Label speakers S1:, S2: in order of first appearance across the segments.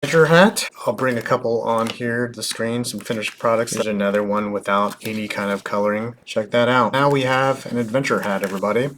S1: adventure hat. I'll bring a couple on here to the screen, some finished products. There's another one without any kind of coloring. Check that out. Now we have an adventure hat, everybody.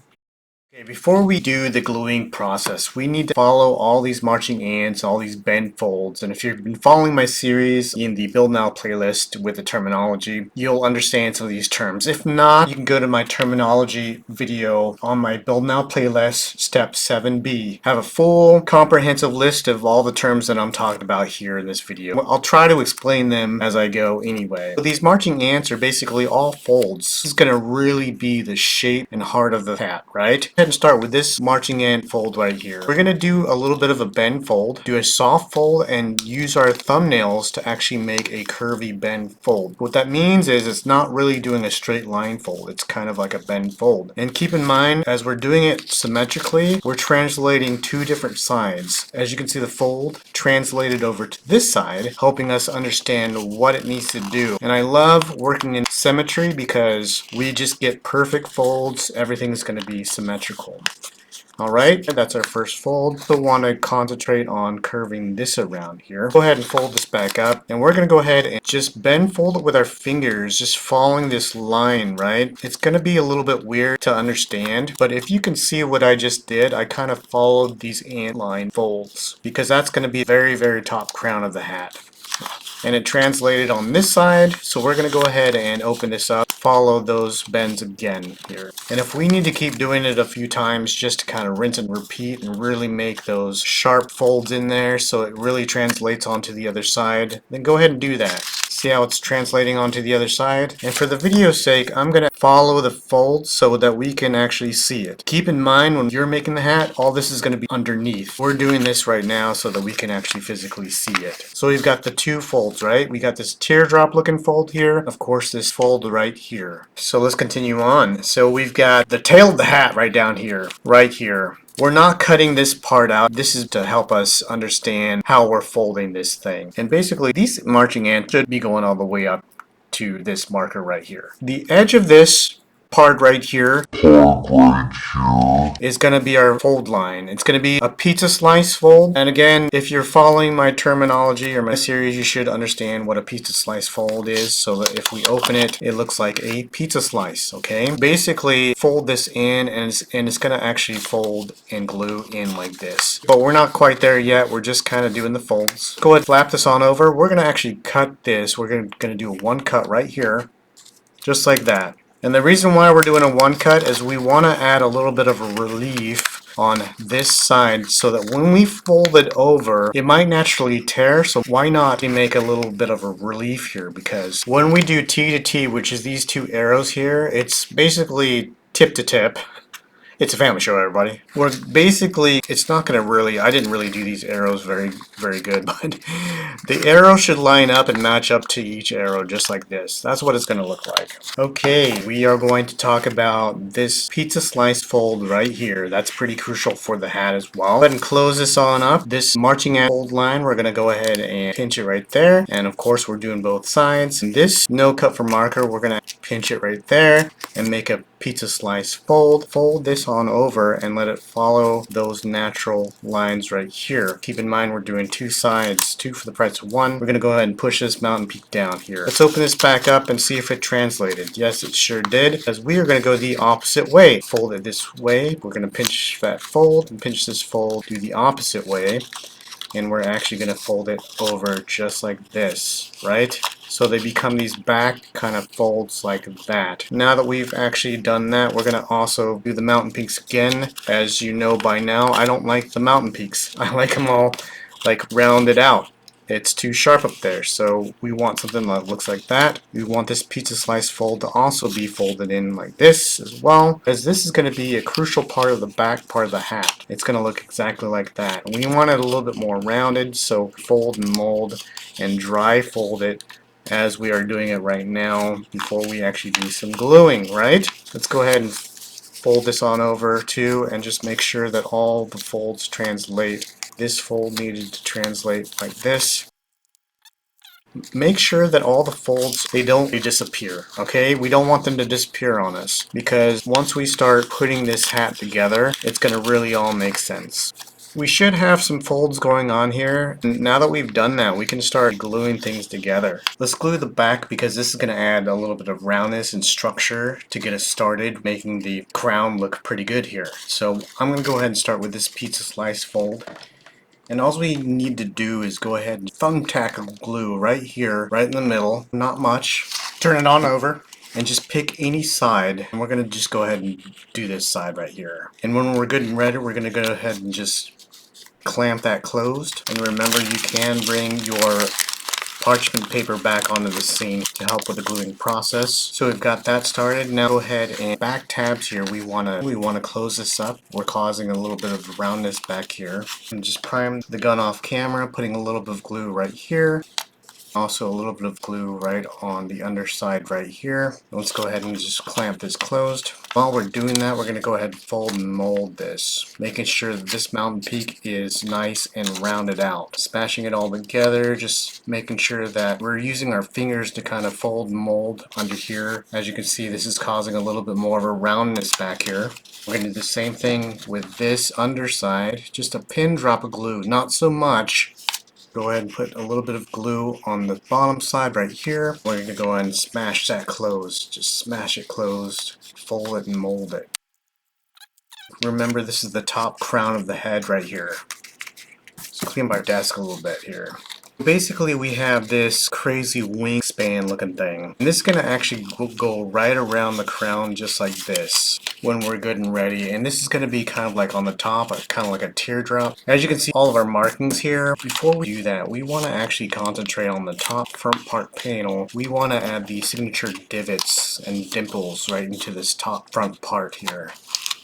S1: Okay, before we do the gluing process, we need to follow all these marching ants, all these bend folds. And if you've been following my series in the Build Now playlist with the terminology, you'll understand some of these terms. If not, you can go to my terminology video on my Build Now playlist, step 7B. I have a full comprehensive list of all the terms that I'm talking about here in this video. I'll try to explain them as I go anyway. So these marching ants are basically all folds. This is going to really be the shape and heart of the hat, right? Go ahead and start with this marching ant fold right here. We're going to do a little bit of a bend fold, do a soft fold, and use our thumbnails to actually make a curvy bend fold. What that means is it's not really doing a straight line fold. It's kind of like a bend fold. And keep in mind, as we're doing it symmetrically, we're translating two different sides. As you can see, the fold translated over to this side, helping us understand what it needs to do. And I love working in symmetry because we just get perfect folds. Everything's going to be symmetrical. Alright, that's our first fold. We'll want to concentrate on curving this around here. Go ahead and fold this back up, and we're going to go ahead and just bend fold it with our fingers, just following this line, right? It's going to be a little bit weird to understand, but if you can see what I just did, I kind of followed these ant line folds, because that's going to be the very, very top crown of the hat. And it translated on this side, so we're going to go ahead and open this up, follow those bends again here. And if we need to keep doing it a few times just to kind of rinse and repeat and really make those sharp folds in there so it really translates onto the other side, then go ahead and do that. See how it's translating onto the other side? And for the video's sake, I'm going to follow the folds so that we can actually see it. Keep in mind, when you're making the hat, all this is going to be underneath. We're doing this right now so that we can actually physically see it. So we've got the two folds, right? We got this teardrop looking fold here. Of course, this fold right here. So let's continue on. So we've got the tail of the hat right down here, right here. We're not cutting this part out. This is to help us understand how we're folding this thing. And basically, these marching ants should be going all the way up to this marker right here. The edge of this part right here is going to be our fold line. It's going to be a pizza slice fold. And again, if you're following my terminology or my series, you should understand what a pizza slice fold is, so that if we open it, it looks like a pizza slice, okay? Basically, fold this in, and it's going to actually fold and glue in like this. But we're not quite there yet. We're just kind of doing the folds. Go ahead, flap this on over. We're going to actually cut this. We're going to do one cut right here, just like that. And the reason why we're doing a one cut is we want to add a little bit of a relief on this side so that when we fold it over, it might naturally tear. So why not make a little bit of a relief here? Because when we do T to T, which is these two arrows here, it's basically tip to tip. It's a family show, everybody. We're basically, it's not going to really, I didn't really do these arrows very good, but the arrow should line up and match up to each arrow just like this. That's what it's going to look like. Okay, we are going to talk about this pizza slice fold right here. That's pretty crucial for the hat as well. Go ahead and close this on up. This marching ant fold line, we're going to go ahead and pinch it right there. And of course, we're doing both sides. And this no cut for marker, we're going to pinch it right there and make a pizza slice fold. Fold this on over and let it follow those natural lines right here. Keep in mind, we're doing two sides, two for the price of one. We're going to go ahead and push this mountain peak down here. Let's open this back up and see if it translated. Yes, it sure did, because we are going to go the opposite way. Fold it this way. We're going to pinch that fold and pinch this fold, do the opposite way. And we're actually going to fold it over just like this, right? So they become these back kind of folds like that. Now that we've actually done that, we're going to also do the mountain peaks again. As you know by now, I don't like the mountain peaks. I like them all like rounded out. It's too sharp up there, so we want something that looks like that. We want this pizza slice fold to also be folded in like this as well, because this is going to be a crucial part of the back part of the hat. It's going to look exactly like that. We want it a little bit more rounded, so fold and mold and dry fold it as we are doing it right now before we actually do some gluing, right? Let's go ahead and fold this on over too and just make sure that all the folds translate. This fold needed to translate like this. Make sure that all the folds, they disappear, okay? We don't want them to disappear on us, because once we start putting this hat together, it's going to really all make sense. We should have some folds going on here. And now that we've done that, we can start gluing things together. Let's glue the back because this is going to add a little bit of roundness and structure to get us started, making the crown look pretty good here. So I'm going to go ahead and start with this pizza slice fold. And all we need to do is go ahead and thumbtack glue right here, right in the middle. Not much. Turn it on over. And just pick any side, and we're going to just go ahead and do this side right here. And when we're good and ready, we're going to go ahead and just clamp that closed. And remember, you can bring your parchment paper back onto the scene to help with the gluing process. So we've got that started. Now go ahead and back tabs here. We wanna close this up. We're causing a little bit of roundness back here. And just prime the gun off camera, putting a little bit of glue right here. Also a little bit of glue right on the underside right here. Let's go ahead and just clamp this closed. While we're doing that, we're going to go ahead and fold and mold this, making sure that this mountain peak is nice and rounded out. Smashing it all together, just making sure that we're using our fingers to kind of fold and mold under here. As you can see, this is causing a little bit more of a roundness back here. We're going to do the same thing with this underside, just a pin drop of glue, not so much. Go ahead and put a little bit of glue on the bottom side right here. We're going to go ahead and smash that closed. Just smash it closed, fold it and mold it. Remember, this is the top crown of the head right here. Let's clean my desk a little bit here. Basically, we have this crazy wingspan looking thing. And this is going to actually go right around the crown just like this when we're good and ready. And this is going to be kind of like on the top, kind of like a teardrop. As you can see, all of our markings here. Before we do that, we want to actually concentrate on the top front part panel. We want to add the signature divots and dimples right into this top front part here.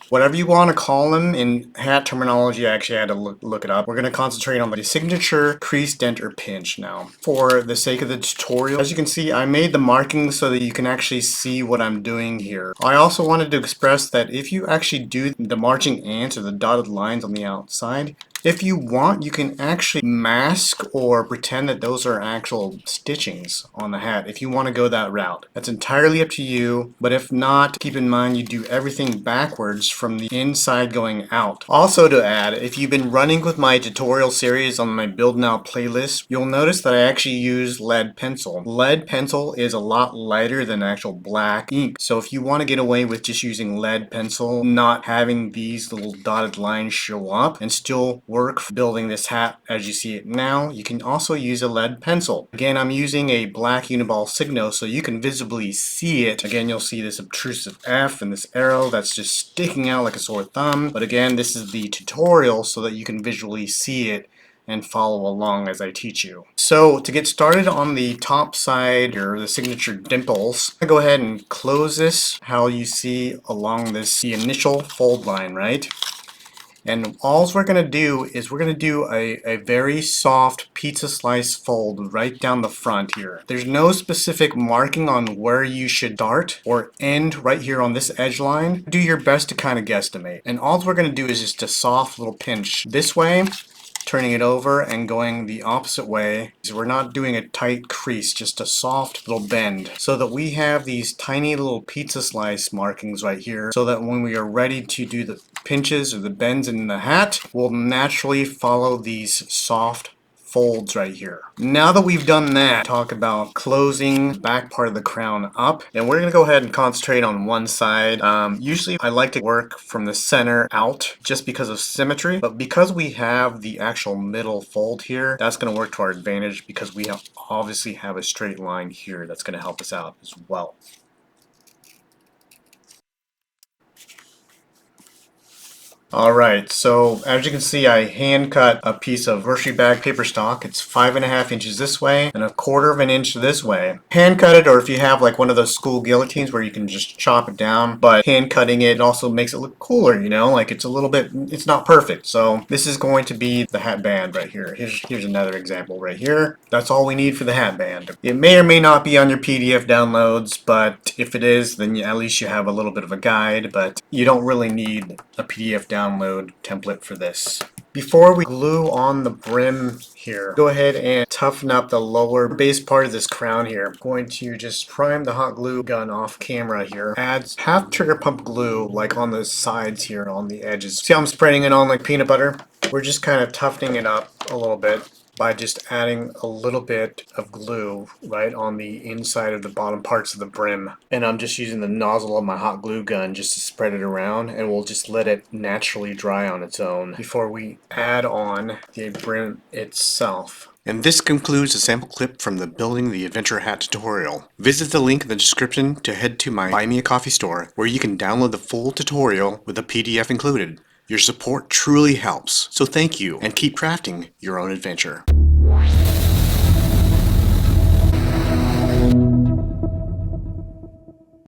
S1: Whatever you want to call them, in hat terminology, I actually had to look it up. We're going to concentrate on the signature crease, dent, or pinch now. For the sake of the tutorial, as you can see, I made the markings so that you can actually see what I'm doing here. I also wanted to express that if you actually do the marching ants or the dotted lines on the outside, if you want, you can actually mask or pretend that those are actual stitchings on the hat if you want to go that route. That's entirely up to you, but if not, keep in mind you do everything backwards from the inside going out. Also to add, if you've been running with my tutorial series on my Build Now playlist, you'll notice that I actually use lead pencil. Lead pencil is a lot lighter than actual black ink, so if you want to get away with just using lead pencil, not having these little dotted lines show up, and still work for building this hat as you see it now, you can also use a lead pencil. Again, I'm using a black Uniball Signo so you can visibly see it. Again, you'll see this obtrusive F and this arrow that's just sticking out like a sore thumb. But again, this is the tutorial so that you can visually see it and follow along as I teach you. So to get started on the top side, or the signature dimples, I go ahead and close this how you see along this the initial fold line, right? And all we're going to do is we're going to do a very soft pizza slice fold right down the front here. There's no specific marking on where you should start or end right here on this edge line. Do your best to kind of guesstimate. And all we're going to do is just a soft little pinch this way, turning it over and going the opposite way. So we're not doing a tight crease, just a soft little bend, so that we have these tiny little pizza slice markings right here, so that when we are ready to do the pinches or the bends in the hat, we'll naturally follow these soft folds right here. Now that we've done that, talk about closing the back part of the crown up, and we're going to go ahead and concentrate on one side. Usually I like to work from the center out just because of symmetry, but because we have the actual middle fold here, that's going to work to our advantage because we obviously have a straight line here that's going to help us out as well. Alright, so as you can see, I hand cut a piece of grocery bag paper stock. It's 5.5 inches this way and 1/4 of an inch this way. Hand cut it, or if you have like one of those school guillotines where you can just chop it down, but hand cutting it also makes it look cooler, you know, like it's a little bit, it's not perfect. So this is going to be the hat band right here. Here's another example right here. That's all we need for the hat band. It may or may not be on your PDF downloads, but if it is, then at least you have a little bit of a guide, but you don't really need a PDF download template for this. Before we glue on the brim here, go ahead and toughen up the lower base part of this crown here. I'm going to just prime the hot glue gun off camera here. Add half trigger pump glue like on the sides here, on the edges. See how I'm spreading it on like peanut butter? We're just kind of toughening it up a little bit by just adding a little bit of glue right on the inside of the bottom parts of the brim. And I'm just using the nozzle of my hot glue gun just to spread it around, and we'll just let it naturally dry on its own before we add on the brim itself. And this concludes the sample clip from the Building the Adventure Hat tutorial. Visit the link in the description to head to my Buy Me a Coffee store, where you can download the full tutorial with a PDF included. Your support truly helps, so thank you, and keep crafting your own adventure.